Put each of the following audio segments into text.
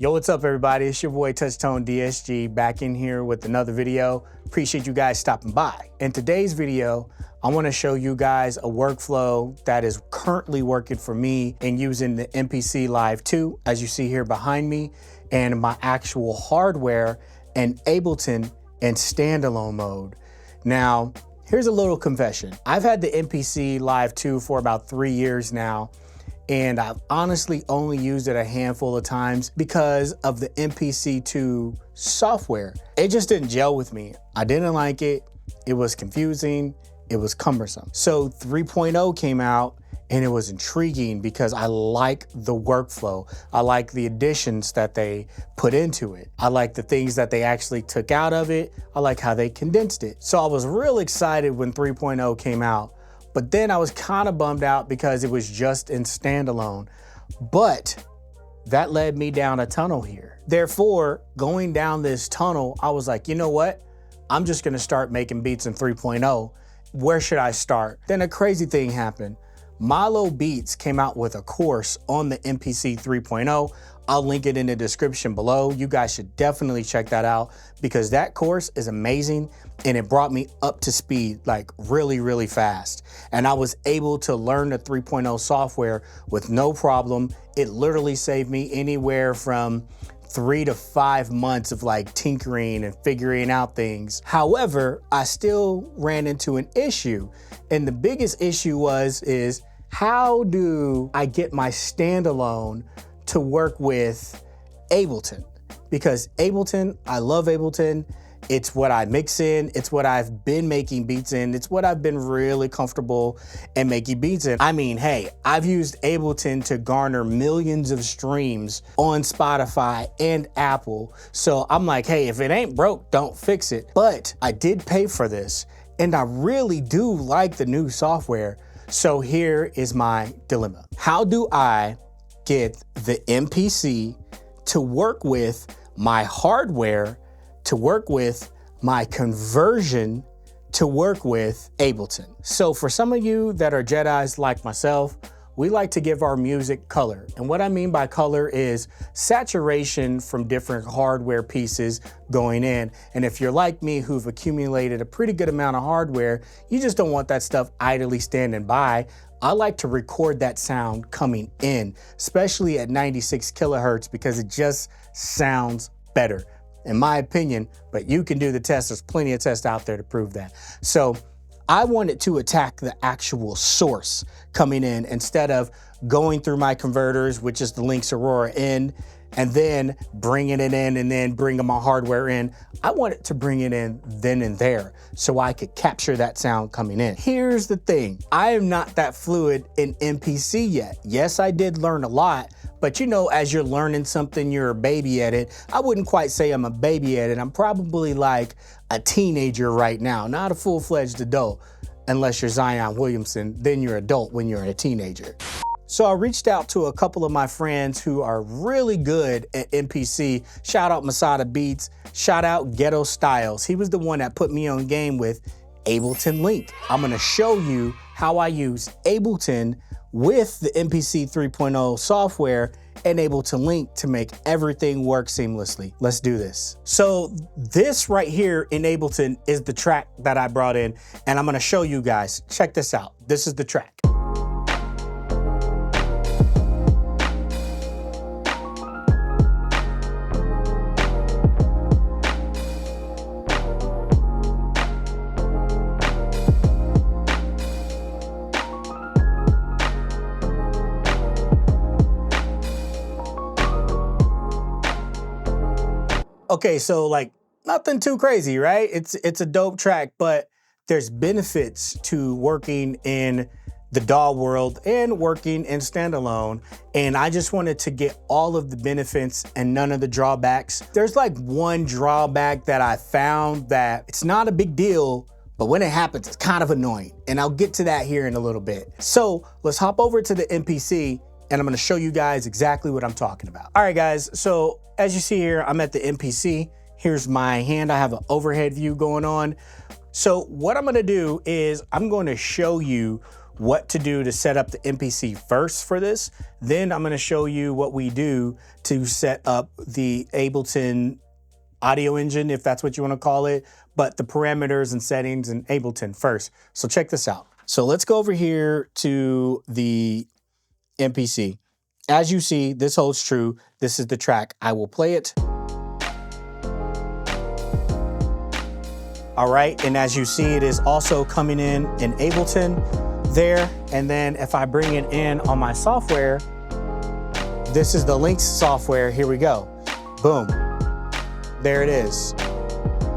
Yo, what's up everybody? It's your boy TouchTone DSG back in here with another video. Appreciate you guys stopping by. In today's video, I want to show you guys a workflow that is currently working for me and using the MPC Live II, as you see here behind me, and my actual hardware and Ableton and standalone mode. Now, here's a little confession. I've had the MPC Live II for about 3 years now, and I've honestly only used it a handful of times because of the MPC 2 software. It just didn't gel with me. I didn't like it. It was confusing. It was cumbersome. So 3.0 came out and it was intriguing because I like the workflow. I like the additions that they put into it. I like the things that they actually took out of it. I like how they condensed it. So I was real excited when 3.0 came out. But then I was kind of bummed out because it was just in standalone. But that led me down a tunnel here. Therefore, going down this tunnel, I was like, you know what? I'm just gonna start making beats in 3.0. Where should I start? Then a crazy thing happened. Milo Beats came out with a course on the MPC 3.0. I'll link it in the description below. You guys should definitely check that out because that course is amazing and it brought me up to speed like really, really fast. And I was able to learn the 3.0 software with no problem. It literally saved me anywhere from 3 to 5 months of like tinkering and figuring out things. However, I still ran into an issue. And the biggest issue is how do I get my standalone to work with Ableton? Because Ableton, I love Ableton. It's what I mix in. It's what I've been making beats in. It's what I've been really comfortable in making beats in. I mean, hey, I've used Ableton to garner millions of streams on Spotify and Apple. So I'm like, hey, if it ain't broke, don't fix it. But I did pay for this and I really do like the new software. So here is my dilemma. How do I get the MPC to work with my hardware, to work with my conversion, to work with Ableton? So for some of you that are Jedis like myself, we like to give our music color. And what I mean by color is saturation from different hardware pieces going in. And if you're like me, who've accumulated a pretty good amount of hardware, you just don't want that stuff idly standing by. I like to record that sound coming in, especially at 96 kilohertz, because it just sounds better, in my opinion, but you can do the test. There's plenty of tests out there to prove that. So I wanted to attack the actual source coming in instead of going through my converters, which is the Link's Aurora in, and then bringing it in and then bringing my hardware in. I wanted to bring it in then and there so I could capture that sound coming in. Here's the thing. I am not that fluid in MPC yet. Yes, I did learn a lot, but you know, as you're learning something, you're a baby at it. I wouldn't quite say I'm a baby at it. I'm probably like a teenager right now, not a full-fledged adult. Unless you're Zion Williamson, then you're adult when you're a teenager. So I reached out to a couple of my friends who are really good at MPC. Shout out Masada Beats, shout out Ghetto Styles. He was the one that put me on game with Ableton Link. I'm gonna show you how I use Ableton with the MPC 3.0 software and Ableton Link to make everything work seamlessly. Let's do this. So this right here in Ableton is the track that I brought in, and I'm gonna show you guys. Check this out. This is the track. Okay, so like nothing too crazy, right? It's a dope track, but there's benefits to working in the DAW world and working in standalone. And I just wanted to get all of the benefits and none of the drawbacks. There's like one drawback that I found that it's not a big deal, but when it happens, it's kind of annoying. And I'll get to that here in a little bit. So let's hop over to the MPC and I'm gonna show you guys exactly what I'm talking about. All right, guys, so as you see here, I'm at the MPC. Here's my hand. I have an overhead view going on. So what I'm gonna do is I'm going to show you what to do to set up the MPC first for this. Then I'm gonna show you what we do to set up the Ableton audio engine, if that's what you wanna call it, but the parameters and settings in Ableton first. So check this out. So let's go over here to the MPC. As you see, this holds true. This is the track. I will play it. All right, and as you see, it is also coming in Ableton there. And then if I bring it in on my software, this is the Links software. Here we go. Boom. There it is.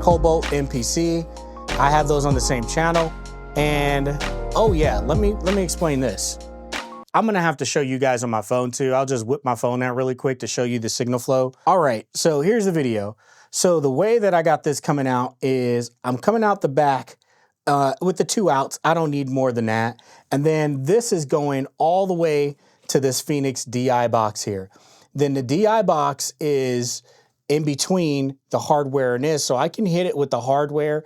Cobalt MPC. I have those on the same channel. And oh yeah, let me explain this. I'm gonna have to show you guys on my phone too. I'll just whip my phone out really quick to show you the signal flow. All right, so here's the video. So the way that I got this coming out is I'm coming out the back with the 2 outs. I don't need more than that. And then this is going all the way to this Phoenix DI box here. Then the DI box is in between the hardware and this, so I can hit it with the hardware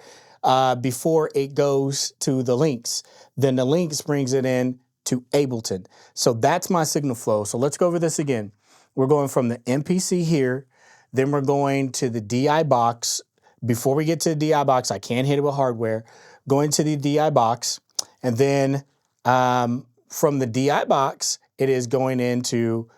before it goes to the Links. Then the Links brings it in to Ableton. So that's my signal flow. So let's go over this again. We're going from the MPC here, then we're going to the DI box. Before we get to the DI box, I can't hit it with hardware. Going to the DI box, and then from the DI box, it is going into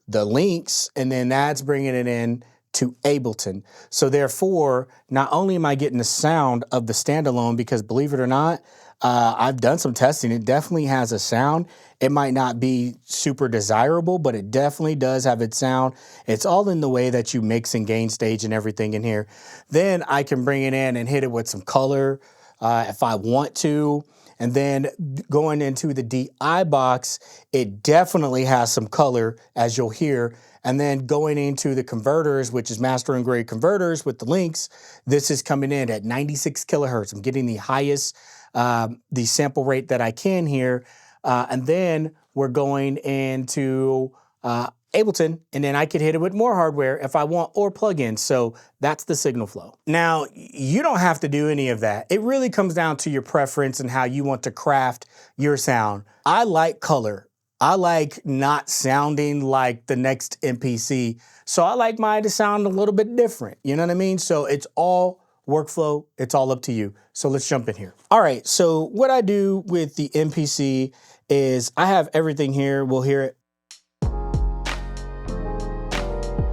the Links, and then that's bringing it in to Ableton. So therefore, not only am I getting the sound of the Standalone, because believe it or not, I've done some testing. It definitely has a sound. It might not be super desirable, but it definitely does have its sound. It's all in the way that you mix and gain stage and everything in here. Then I can bring it in and hit it with some color if I want to. And then going into the DI box, it definitely has some color, as you'll hear. And then going into the converters, which is master and grade converters with the Links, this is coming in at 96 kilohertz. I'm getting the highest the sample rate that I can here. And then we're going into Ableton, and then I could hit it with more hardware if I want, or plugins. So that's the signal flow. Now, you don't have to do any of that. It really comes down to your preference and how you want to craft your sound. I like color. I like not sounding like the next MPC. So I like mine to sound a little bit different. You know what I mean? So it's all workflow. It's all up to you. So let's jump in here. All right. So what I do with the MPC is I have everything here. We'll hear it.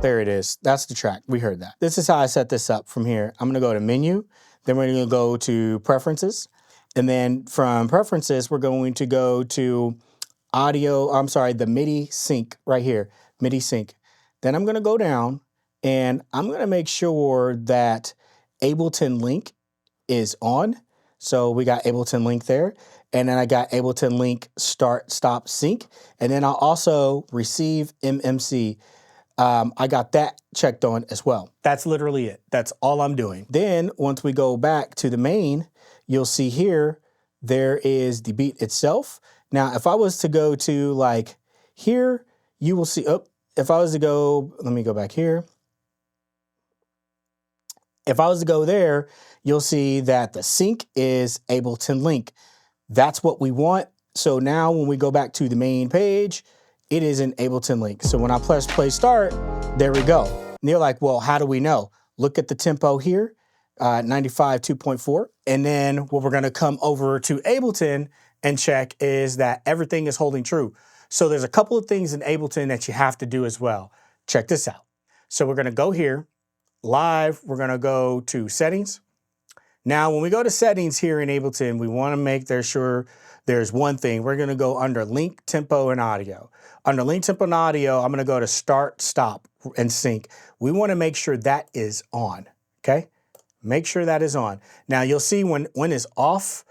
There it is. That's the track. We heard that. This is how I set this up from here. I'm going to go to menu. Then we're going to go to preferences. And then from preferences, we're going to go to audio. I'm sorry, the MIDI sync right here. MIDI sync. Then I'm going to go down and I'm going to make sure that Ableton Link is on. So we got Ableton Link there. And then I got Ableton Link start, stop, sync. And then I'll also receive MMC. I got that checked on as well. That's literally it. That's all I'm doing. Then once we go back to the main, you'll see here, there is the beat itself. Now, if I was to go to like here, you will see, oh, if I was to go, let me go back here. If I was to go there, you'll see that the sync is Ableton Link. That's what we want. So now when we go back to the main page, it is in Ableton Link. So when I press play start, there we go. And you're like, well, how do we know? Look at the tempo here, 95 2.4. And then what we're gonna come over to Ableton and check is that everything is holding true. So there's a couple of things in Ableton that you have to do as well. Check this out. So we're gonna go here, live, we're gonna go to settings. Now, when we go to settings here in Ableton, we wanna make sure there's one thing. We're gonna go under link, tempo, and audio. Under link, tempo, and audio, I'm gonna go to start, stop, and sync. We wanna make sure that is on, okay? Make sure that is on. Now, you'll see when it's off,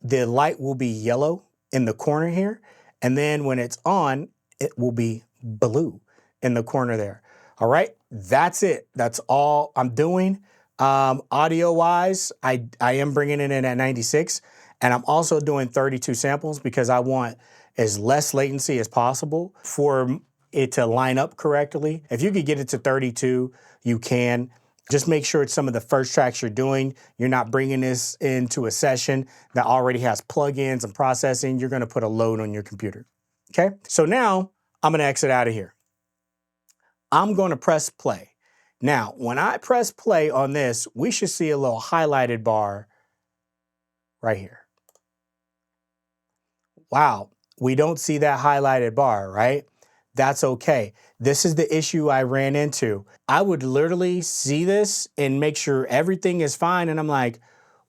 the light will be yellow in the corner here. And then when it's on, it will be blue in the corner there. All right, that's it. That's all I'm doing. Audio-wise, I am bringing it in at 96. And I'm also doing 32 samples because I want as less latency as possible for it to line up correctly. If you could get it to 32, you can. Just make sure it's some of the first tracks you're doing. You're not bringing this into a session that already has plugins and processing. You're gonna put a load on your computer, okay? So now I'm gonna exit out of here. I'm gonna press play. Now, when I press play on this, we should see a little highlighted bar right here. Wow, we don't see that highlighted bar, right? That's okay. This is the issue I ran into. I would literally see this and make sure everything is fine. And I'm like,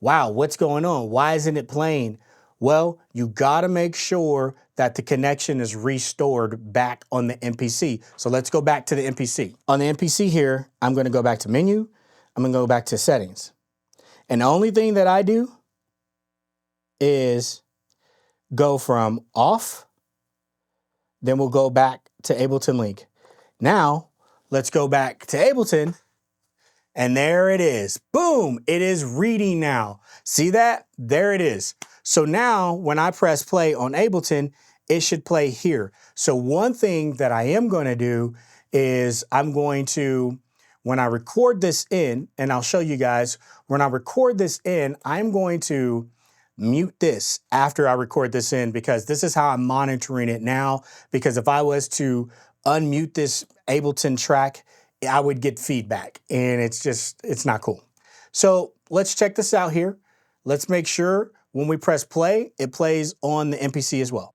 wow, what's going on? Why isn't it playing? Well, you gotta make sure that the connection is restored back on the MPC. So let's go back to the MPC. On the MPC here, I'm gonna go back to menu. I'm gonna go back to settings. And the only thing that I do is go from off, then we'll go back to Ableton Link. Now, let's go back to Ableton, and there it is. Boom, it is reading now. See that? There it is. So now, when I press play on Ableton, it should play here. So one thing that I am gonna do is I'm going to, when I record this in, and I'll show you guys, when I record this in, I'm going to mute this after I record this in, because this is how I'm monitoring it now. Because if I was to unmute this Ableton track, I would get feedback, and it's not cool. So let's check this out here. Let's make sure when we press play, it plays on the MPC as well.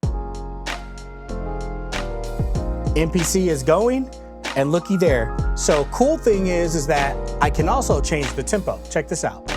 MPC is going, and looky there. So cool thing is that I can also change the tempo. Check this out.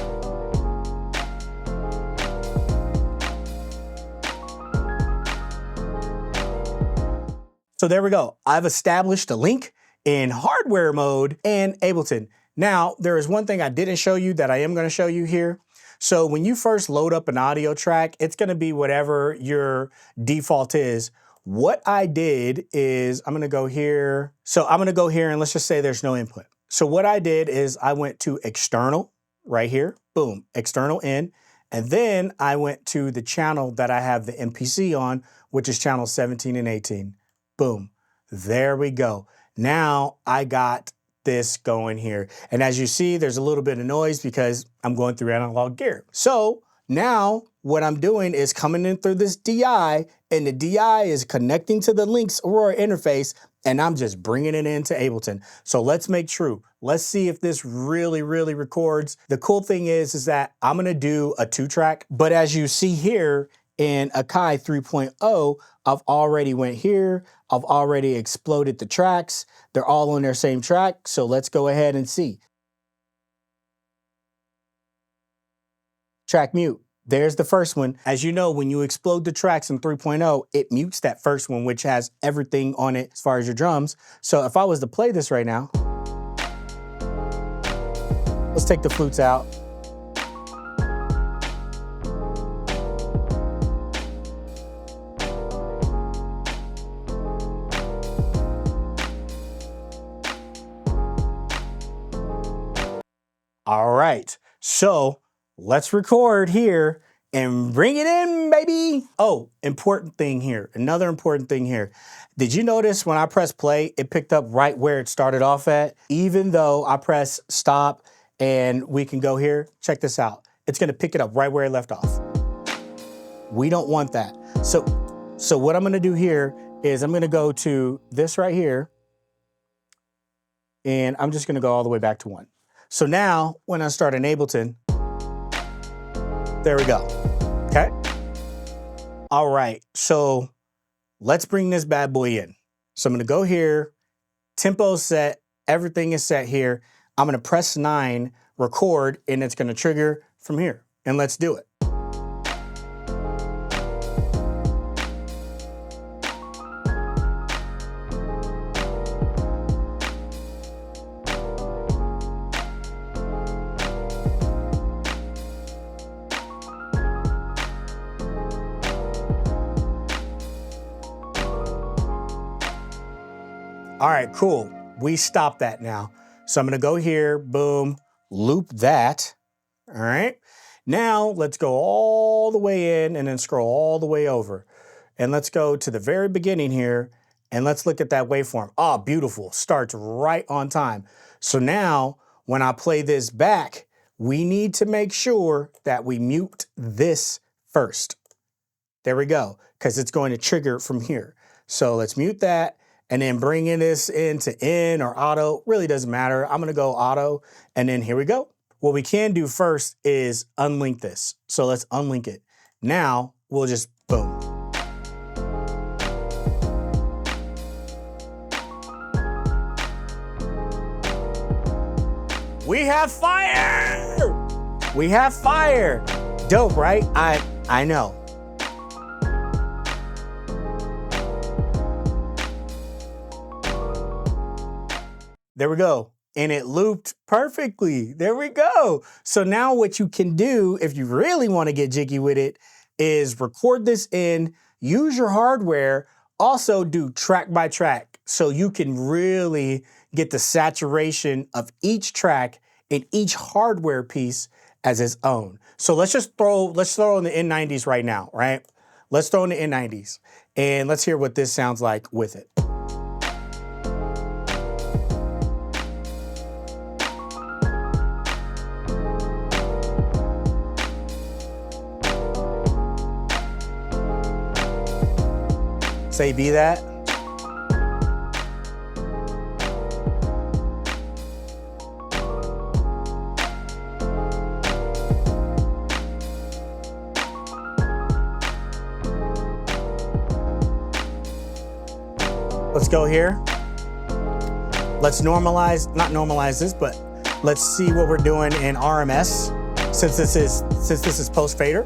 So there we go. I've established a link in hardware mode and Ableton. Now, there is one thing I didn't show you that I am going to show you here. So when you first load up an audio track, it's going to be whatever your default is. What I did is I'm going to go here. So I'm going to go here and let's just say there's no input. So what I did is I went to external right here. Boom, external in. And then I went to the channel that I have the MPC on, which is channel 17 and 18. Boom, there we go. Now I got this going here. And as you see, there's a little bit of noise because I'm going through analog gear. So now what I'm doing is coming in through this DI, and the DI is connecting to the Link's Aurora interface, and I'm just bringing it into Ableton. So let's make true. Let's see if this really records. The cool thing is that I'm gonna do a 2-track, but as you see here in Akai 3.0, I've already went here. I've already exploded the tracks. They're all on their same track. So let's go ahead and see. Track mute. There's the first one. As you know, when you explode the tracks in 3.0, it mutes that first one, which has everything on it as far as your drums. So if I was to play this right now, let's take the flutes out. All right, so let's record here and bring it in, baby. Oh, important thing here, another important thing here. Did you notice when I press play, it picked up right where it started off at? Even though I press stop and we can go here, check this out. It's gonna pick it up right where it left off. We don't want that. So what I'm gonna do here is I'm gonna go to this right here, and I'm just gonna go all the way back to 1. So now, when I start in Ableton, there we go, okay? All right, so let's bring this bad boy in. So I'm gonna go here, tempo set, everything is set here. I'm gonna press 9, record, and it's gonna trigger from here, and let's do it. All right, cool. We stopped that now. So I'm gonna go here, boom, loop that, all right? Now let's go all the way in and then scroll all the way over. And let's go to the very beginning here and let's look at that waveform. Oh, beautiful, starts right on time. So now when I play this back, we need to make sure that we mute this first. There we go, because it's going to trigger from here. So let's mute that, and then bringing this into in or auto, really doesn't matter. I'm gonna go auto, and then here we go. What we can do first is unlink this. So let's unlink it. Now we'll just boom. We have fire! We have fire! Dope, right? I know. There we go. And it looped perfectly. There we go. So now what you can do, if you really want to get jiggy with it, is record this in, use your hardware, also do track by track, so you can really get the saturation of each track and each hardware piece as its own. So let's throw in the N90s right now, right? Let's throw in the N90s and let's hear what this sounds like with it. Say be that. Let's go here. Let's not normalize this, but let's see what we're doing in RMS since this is post fader.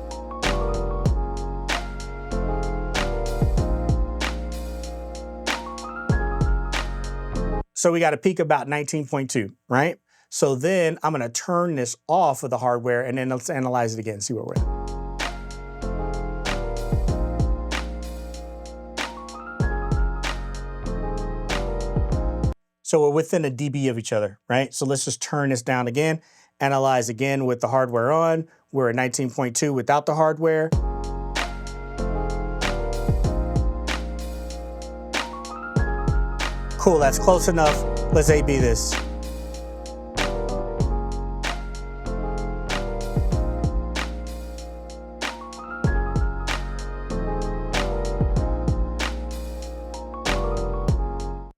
So we got a peak about 19.2, right? So then I'm gonna turn this off of the hardware and then let's analyze it again, see where we're at. So we're within a dB of each other, right? So let's just turn this down again, analyze again with the hardware on. We're at 19.2 without the hardware. Cool, that's close enough. Let's A/B this.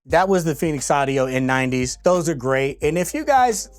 That was the Phoenix Audio N90s. Those are great. And if you guys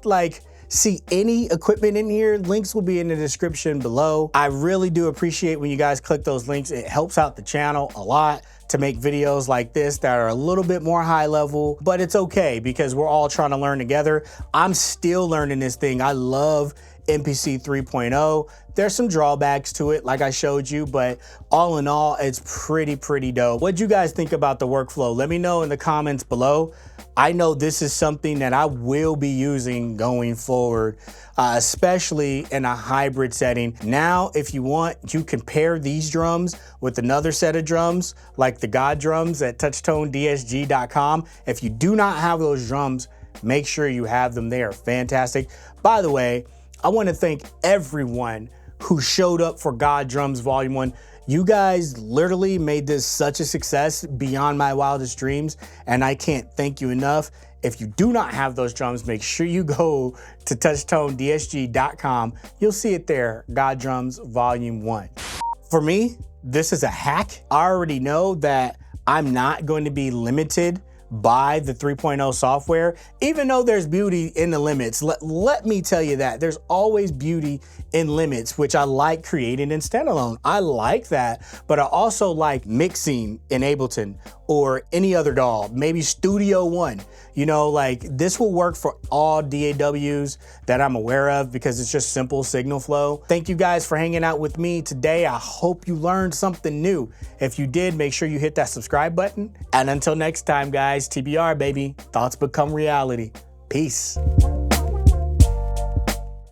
see any equipment in here, links will be in the description below. I really do appreciate when you guys click those links. It helps out the channel a lot to make videos like this that are a little bit more high level, but it's okay because we're all trying to learn together. I'm still learning this thing. I love MPC 3.0. There's some drawbacks to it, like I showed you, but all in all, it's pretty dope. What'd you guys think about the workflow? Let me know in the comments below. I know this is something that I will be using going forward, especially in a hybrid setting. Now, if you want, you can pair these drums with another set of drums, like the God drums at TouchToneDSG.com. If you do not have those drums, make sure you have them. They are fantastic. By the way, I want to thank everyone who showed up for God Drums Volume 1. You guys literally made this such a success beyond my wildest dreams, and I can't thank you enough. If you do not have those drums, make sure you go to TouchToneDSG.com. You'll see it there, God Drums Volume 1. For me, this is a hack. I already know that I'm not going to be limited by the 3.0 software, even though there's beauty in the limits. Let me tell you that there's always beauty in limits, which I like creating in Standalone. I like that, but I also like mixing in Ableton or any other DAW, maybe Studio One. You know, like this will work for all DAWs that I'm aware of because it's just simple signal flow. Thank you guys for hanging out with me today. I hope you learned something new. If you did, make sure you hit that subscribe button. And until next time, guys, TBR, baby, thoughts become reality. Peace.